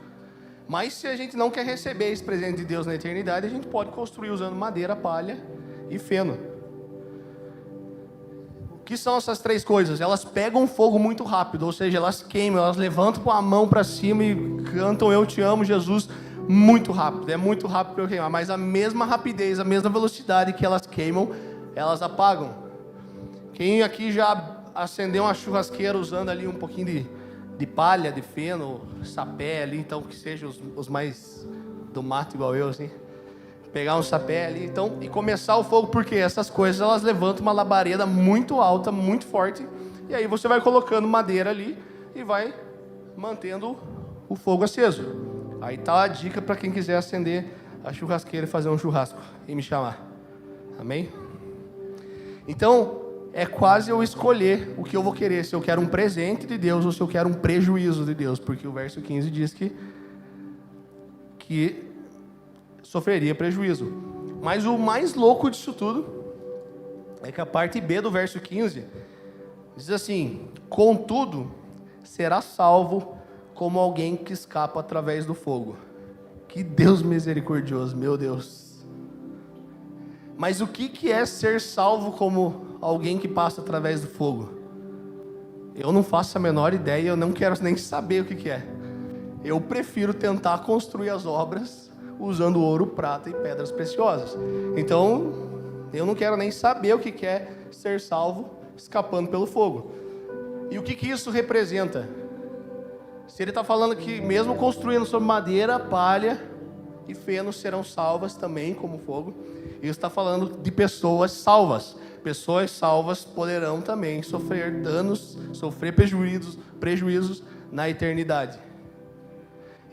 Mas se a gente não quer receber esse presente de Deus na eternidade, a gente pode construir usando madeira, palha e feno. O que são essas três coisas? Elas pegam fogo muito rápido, ou seja, elas queimam, elas levantam com a mão para cima e cantam Eu Te Amo, Jesus, muito rápido. É muito rápido para eu queimar, mas a mesma rapidez, a mesma velocidade que elas queimam, elas apagam. Quem aqui já acendeu uma churrasqueira usando ali um pouquinho de palha, de feno, sapé ali, então que sejam os mais do mato igual eu, assim. Pegar um sapé ali, então, e começar o fogo, porque essas coisas, elas levantam uma labareda muito alta, muito forte, e aí você vai colocando madeira ali e vai mantendo o fogo aceso. Aí tá a dica para quem quiser acender a churrasqueira e fazer um churrasco e me chamar. Amém? Então, é quase eu escolher o que eu vou querer, se eu quero um presente de Deus ou se eu quero um prejuízo de Deus, porque o verso 15 diz que sofreria prejuízo. Mas o mais louco disso tudo é que a parte B do verso 15 Diz assim: contudo, será salvo como alguém que escapa através do fogo. Que Deus misericordioso, meu Deus. Mas o que é ser salvo como alguém que passa através do fogo? Eu não faço a menor ideia, eu não quero nem saber o que é. Eu prefiro tentar construir as obras usando ouro, prata e pedras preciosas. Então, eu não quero nem saber o que é ser salvo escapando pelo fogo. E o que isso representa? Se ele está falando que mesmo construindo sobre madeira, palha e feno serão salvas também como fogo, ele está falando de pessoas salvas. Pessoas salvas poderão também sofrer danos, sofrer prejuízos na eternidade.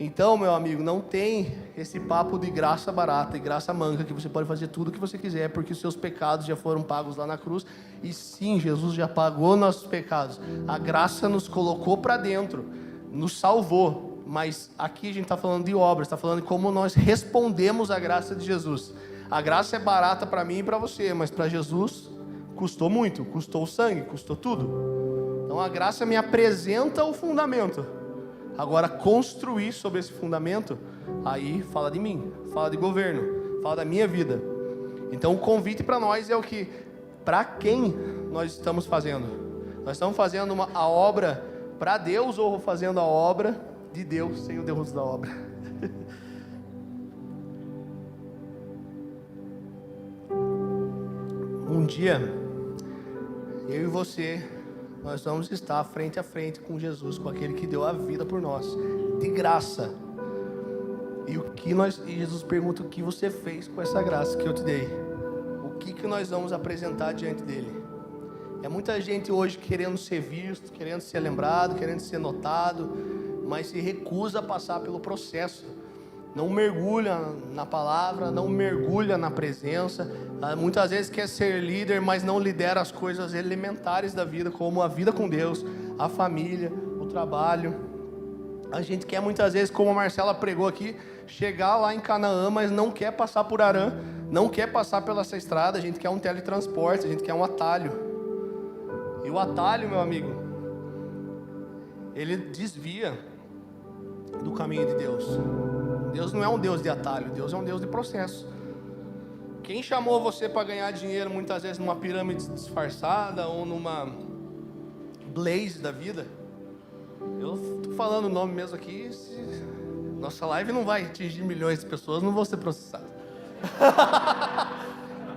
Então, meu amigo, não tem esse papo de graça barata e graça manca, que você pode fazer tudo o que você quiser, porque os seus pecados já foram pagos lá na cruz. E sim, Jesus já pagou nossos pecados. A graça nos colocou para dentro, nos salvou. Mas aqui a gente está falando de obras, está falando de como nós respondemos à graça de Jesus. A graça é barata para mim e para você, mas para Jesus custou muito, custou o sangue, custou tudo. Então a graça me apresenta o fundamento. Agora, construir sobre esse fundamento, aí fala de mim, fala de governo, fala da minha vida. Então, o convite para nós é o que, para quem nós estamos fazendo? Nós estamos fazendo a obra para Deus ou fazendo a obra de Deus sem o Deus da obra? Um dia, eu e você, nós vamos estar frente a frente com Jesus, com aquele que deu a vida por nós, de graça. E Jesus pergunta: o que você fez com essa graça que eu te dei? O que nós vamos apresentar diante dele? É muita gente hoje querendo ser visto, querendo ser lembrado, querendo ser notado, mas se recusa a passar pelo processo. Não mergulha na palavra, não mergulha na presença. Muitas vezes quer ser líder, mas não lidera as coisas elementares da vida, como a vida com Deus, a família, o trabalho. A gente quer muitas vezes, como a Marcela pregou aqui, chegar lá em Canaã, mas não quer passar por Harã, não quer passar pela essa estrada. A gente quer um teletransporte, a gente quer um atalho. E o atalho, meu amigo, ele desvia do caminho de Deus. Deus não é um Deus de atalho, Deus é um Deus de processo. Quem chamou você para ganhar dinheiro muitas vezes numa pirâmide disfarçada ou numa Blaze da vida? Eu estou falando o nome mesmo aqui. Nossa live não vai atingir milhões de pessoas, não vou ser processado.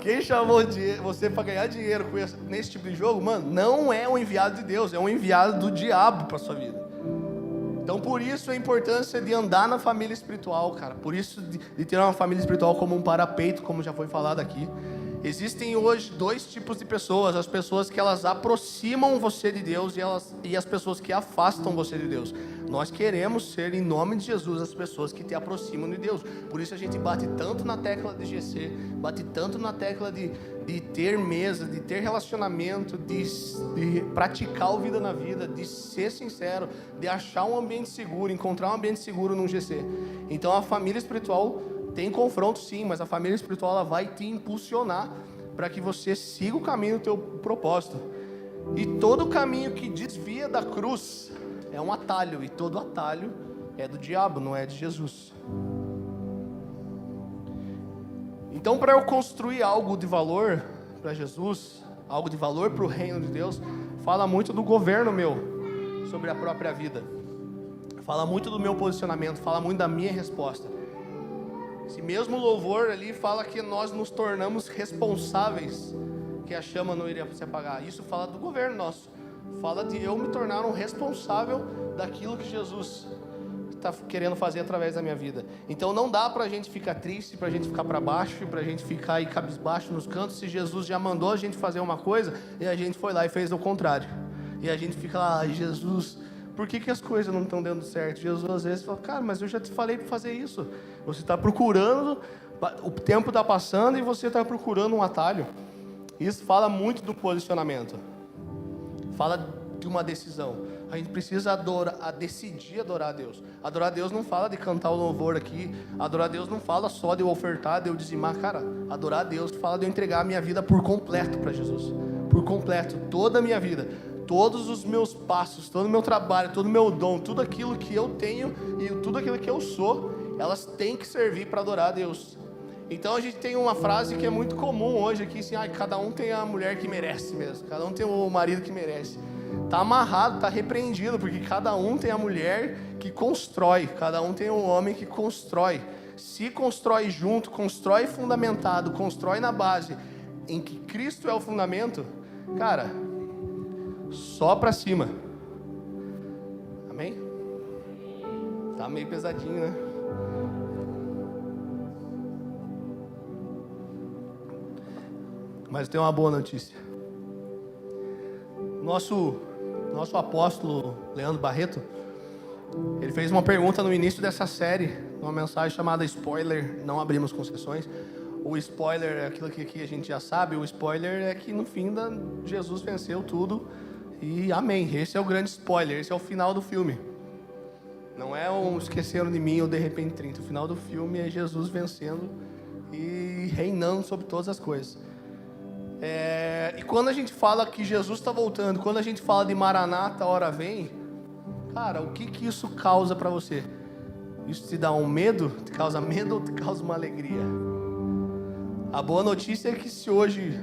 Quem chamou você para ganhar dinheiro nesse tipo de jogo, mano, não é um enviado de Deus, é um enviado do diabo para sua vida. Então, por isso a importância de andar na família espiritual, cara. Por isso de ter uma família espiritual como um parapeito, como já foi falado aqui. Existem hoje dois tipos de pessoas: as pessoas que elas aproximam você de Deus e as pessoas que afastam você de Deus. Nós queremos ser, em nome de Jesus, as pessoas que te aproximam de Deus. Por isso a gente bate tanto na tecla de GC, bate tanto na tecla de ter mesa, de ter relacionamento, de praticar a vida na vida, de ser sincero, de achar um ambiente seguro, encontrar um ambiente seguro num GC. Então a família espiritual tem confronto sim, mas a família espiritual ela vai te impulsionar para que você siga o caminho do teu propósito. E todo caminho que desvia da cruz é um atalho, e todo atalho é do diabo, não é de Jesus. Então, para eu construir algo de valor para Jesus, algo de valor para o reino de Deus, fala muito do governo meu sobre a própria vida, fala muito do meu posicionamento, fala muito da minha resposta. Esse mesmo louvor ali fala que nós nos tornamos responsáveis, que a chama não iria se apagar. Isso fala do governo nosso, fala de eu me tornar um responsável daquilo que Jesus está querendo fazer através da minha vida. Então não dá para a gente ficar triste, para a gente ficar para baixo, para a gente ficar aí cabisbaixo nos cantos, se Jesus já mandou a gente fazer uma coisa e a gente foi lá e fez o contrário. E a gente fica lá: ai, Jesus, por que as coisas não estão dando certo? Jesus às vezes fala: cara, mas eu já te falei para fazer isso. Você está procurando, o tempo está passando e você está procurando um atalho. Isso fala muito do posicionamento, fala de uma decisão. A gente precisa decidir adorar a Deus. Adorar a Deus não fala de cantar o louvor aqui. Adorar a Deus não fala só de eu ofertar, de eu dizimar. Cara, adorar a Deus fala de eu entregar a minha vida por completo para Jesus. Por completo, toda a minha vida. todos os meus passos, todo o meu trabalho, todo o meu dom, tudo aquilo que eu tenho e tudo aquilo que eu sou, elas têm que servir para adorar a Deus. Então a gente tem uma frase que é muito comum hoje aqui, assim, cada um tem a mulher que merece mesmo, cada um tem o marido que merece. Está amarrado, está repreendido, porque cada um tem a mulher que constrói, cada um tem o homem que constrói. Se constrói junto, constrói fundamentado, constrói na base em que Cristo é o fundamento, cara, só pra cima. Amém? Tá meio pesadinho, né? Mas tem uma boa notícia. Nosso apóstolo Leandro Barreto, ele fez uma pergunta no início dessa série, uma mensagem chamada Spoiler, não abrimos concessões. O spoiler é aquilo que aqui a gente já sabe, o spoiler é que no fim Jesus venceu tudo e amém. Esse é o grande spoiler, esse é o final do filme. Não é um Esqueceram de Mim ou De Repente 30. O final do filme é Jesus vencendo e reinando sobre todas as coisas. E quando a gente fala que Jesus está voltando, quando a gente fala de Maranata, a hora vem, cara, o que isso causa para você? Isso te dá um medo? Te causa medo ou te causa uma alegria? A boa notícia é que se hoje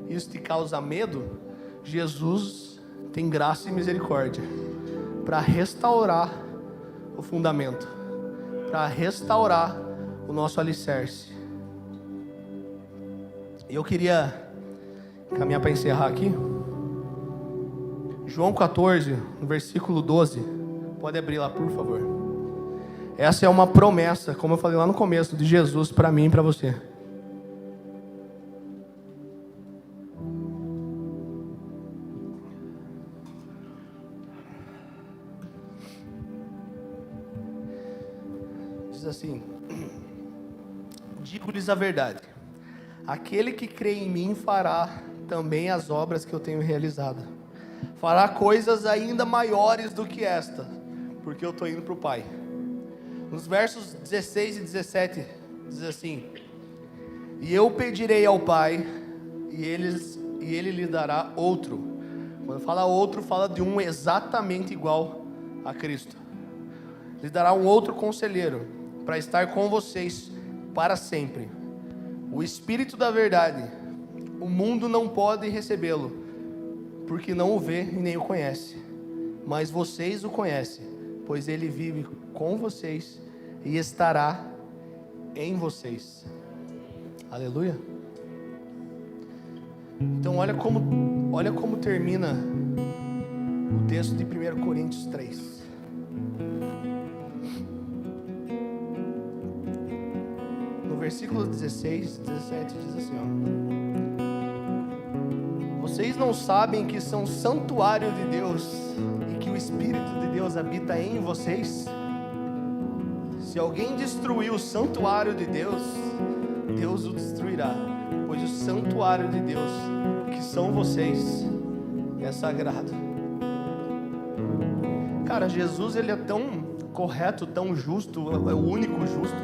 isso te causa medo, Jesus tem graça e misericórdia para restaurar o fundamento, para restaurar o nosso alicerce. E eu queria caminhar para encerrar aqui. João 14, no versículo 12. Pode abrir lá, por favor. Essa é uma promessa, como eu falei lá no começo, de Jesus para mim e para você. Diz assim: digo-lhes a verdade, aquele que crê em mim fará também as obras que eu tenho realizado. Fará coisas ainda maiores do que esta, porque eu estou indo para o Pai. Nos versos 16 e 17, diz assim: e eu pedirei ao Pai, e Ele lhe dará outro. Quando fala outro, fala de um exatamente igual a Cristo. Lhe dará um outro conselheiro, para estar com vocês para sempre. O Espírito da verdade, o mundo não pode recebê-lo, porque não o vê e nem o conhece. Mas vocês o conhecem, pois ele vive com vocês e estará em vocês. Aleluia. Então olha como termina o texto de 1 Coríntios 3. Versículo 16, 17 diz assim, vocês não sabem que são santuário de Deus e que o Espírito de Deus habita em vocês? Se alguém destruir o santuário de Deus, Deus o destruirá, pois o santuário de Deus, que são vocês, é sagrado. Jesus, ele é tão correto, tão justo, é o único justo,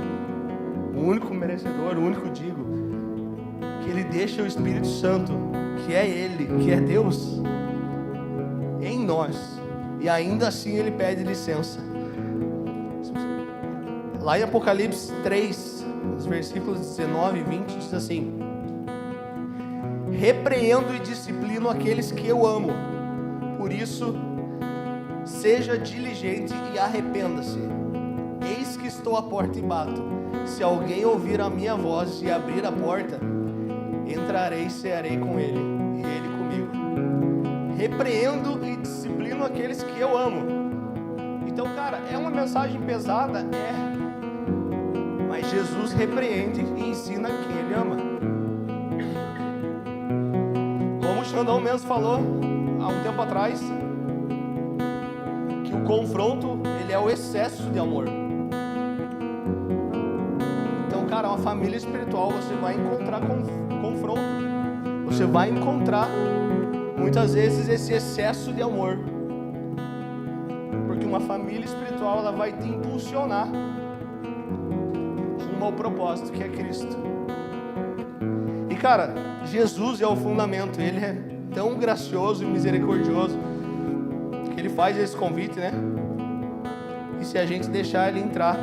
o único merecedor, o único digno, que ele deixa o Espírito Santo, que é ele, que é Deus, em nós, e ainda assim ele pede licença. Lá em Apocalipse 3, nos versículos 19 e 20, diz assim: repreendo e disciplino aqueles que eu amo, por isso seja diligente e arrependa-se. Eis que estou à porta e bato. Se alguém ouvir a minha voz e abrir a porta, entrarei e cearei com ele, e ele comigo. Repreendo e disciplino aqueles que eu amo. Então, é uma mensagem pesada? Mas Jesus repreende e ensina quem ele ama. Como o Xandão mesmo falou há um tempo atrás, que o confronto, ele é o excesso de amor. Uma família espiritual, você vai encontrar confronto, você vai encontrar muitas vezes esse excesso de amor, porque uma família espiritual, ela vai te impulsionar rumo ao propósito que é Cristo. E Jesus é o fundamento, ele tão gracioso e misericordioso que Ele faz esse convite, né? E se a gente deixar Ele entrar,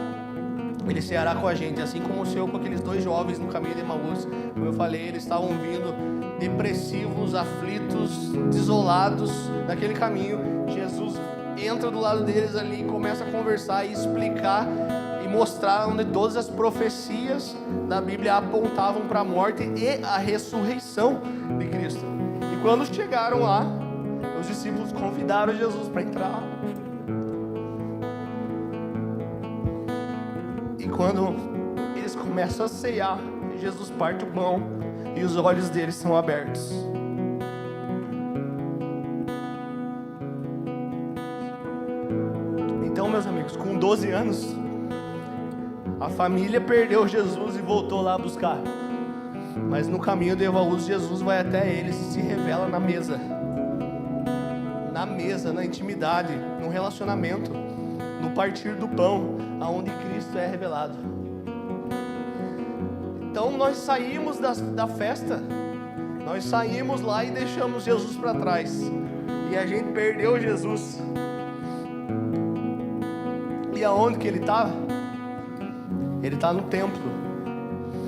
Ele ceará com a gente, assim como o Senhor com aqueles 2 jovens no caminho de Emaús. Como eu falei, eles estavam vindo depressivos, aflitos, desolados naquele caminho. Jesus entra do lado deles ali e começa a conversar e explicar e mostrar onde todas as profecias da Bíblia apontavam para a morte e a ressurreição de Cristo. E quando chegaram lá, os discípulos convidaram Jesus para entrar. E quando eles começam a ceiar, Jesus parte o pão e os olhos deles são abertos. Então, meus amigos, com 12 anos, a família perdeu Jesus e voltou lá a buscar. Mas no caminho de Emaús, Jesus vai até eles e se revela na mesa. Na mesa, na intimidade, no relacionamento, no partir do pão, aonde Cristo é revelado. Então nós saímos da festa, nós saímos lá e deixamos Jesus para trás, e a gente perdeu Jesus. E aonde que Ele está? Ele está no templo.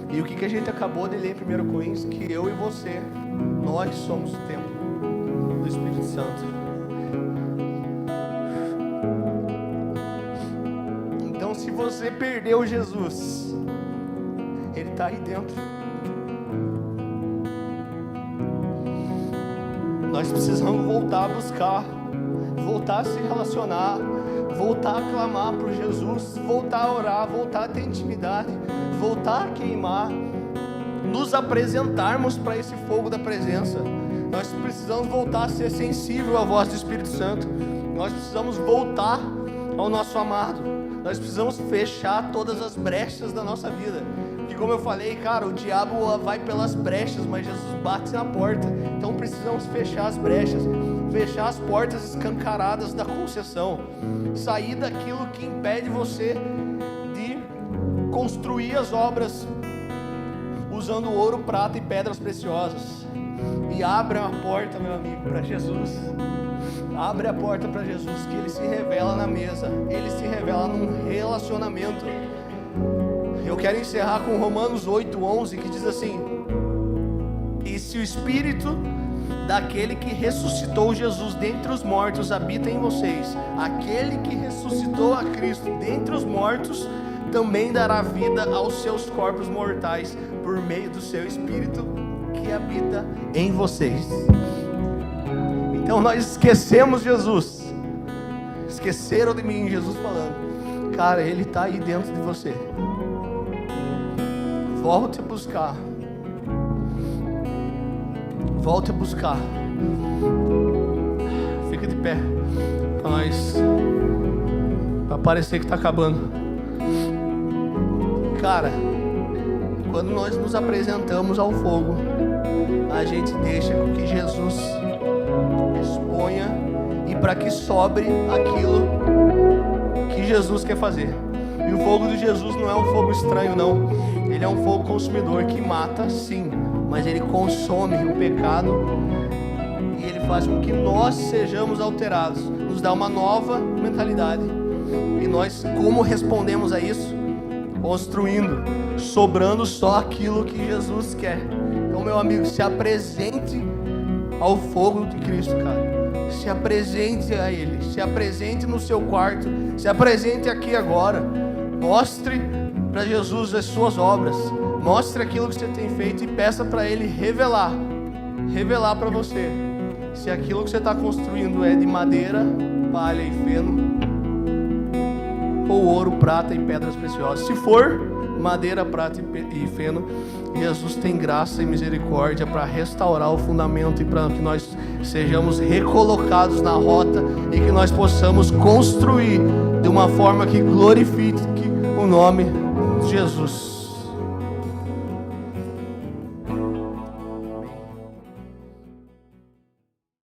E o que a gente acabou de ler em 1 Coríntios? Que eu e você, nós somos o templo do Espírito Santo. Então, se você perdeu Jesus, Ele está aí dentro. Nós precisamos voltar a buscar, voltar a se relacionar, voltar a clamar por Jesus, voltar a orar, voltar a ter intimidade, voltar a queimar, nos apresentarmos para esse fogo da presença. Nós precisamos voltar a ser sensível à voz do Espírito Santo. Nós precisamos voltar ao nosso amado. Nós precisamos fechar todas as brechas da nossa vida. Porque como eu falei, cara, o diabo vai pelas brechas, mas Jesus bate na porta. Então precisamos fechar as brechas, fechar as portas escancaradas da concessão, sair daquilo que impede você de construir as obras usando ouro, prata e pedras preciosas. E abra a porta, meu amigo, para Jesus. Abre a porta para Jesus, que Ele se revela na mesa, Ele se revela num relacionamento. Eu quero encerrar com Romanos 8:11, que diz assim: e se o Espírito daquele que ressuscitou Jesus dentre os mortos habita em vocês, aquele que ressuscitou a Cristo dentre os mortos também dará vida aos seus corpos mortais por meio do seu Espírito que habita em vocês. Então nós esquecemos Jesus, esqueceram de mim, Jesus falando, cara, Ele está aí dentro de você. Volte a buscar, volte a buscar. Fica de pé para nós, para parecer que está acabando. Cara, quando nós nos apresentamos ao fogo, a gente deixa com que Jesus exponha e para que sobre aquilo que Jesus quer fazer. E o fogo de Jesus não é um fogo estranho, não. Ele é um fogo consumidor que mata, sim, mas ele consome o pecado e ele faz com que nós sejamos alterados, nos dá uma nova mentalidade. E nós, como respondemos a isso? Construindo, sobrando só aquilo que Jesus quer. Então, meu amigo, se apresente ao fogo de Cristo, cara. Se apresente a Ele, se apresente no seu quarto, se apresente aqui agora. Mostre para Jesus as suas obras, mostre aquilo que você tem feito e peça para Ele revelar para você se aquilo que você está construindo é de madeira, palha e feno, ou ouro, prata e pedras preciosas. Se for madeira, prata e feno, Jesus tem graça e misericórdia para restaurar o fundamento e para que nós sejamos recolocados na rota e que nós possamos construir de uma forma que glorifique o nome de Jesus.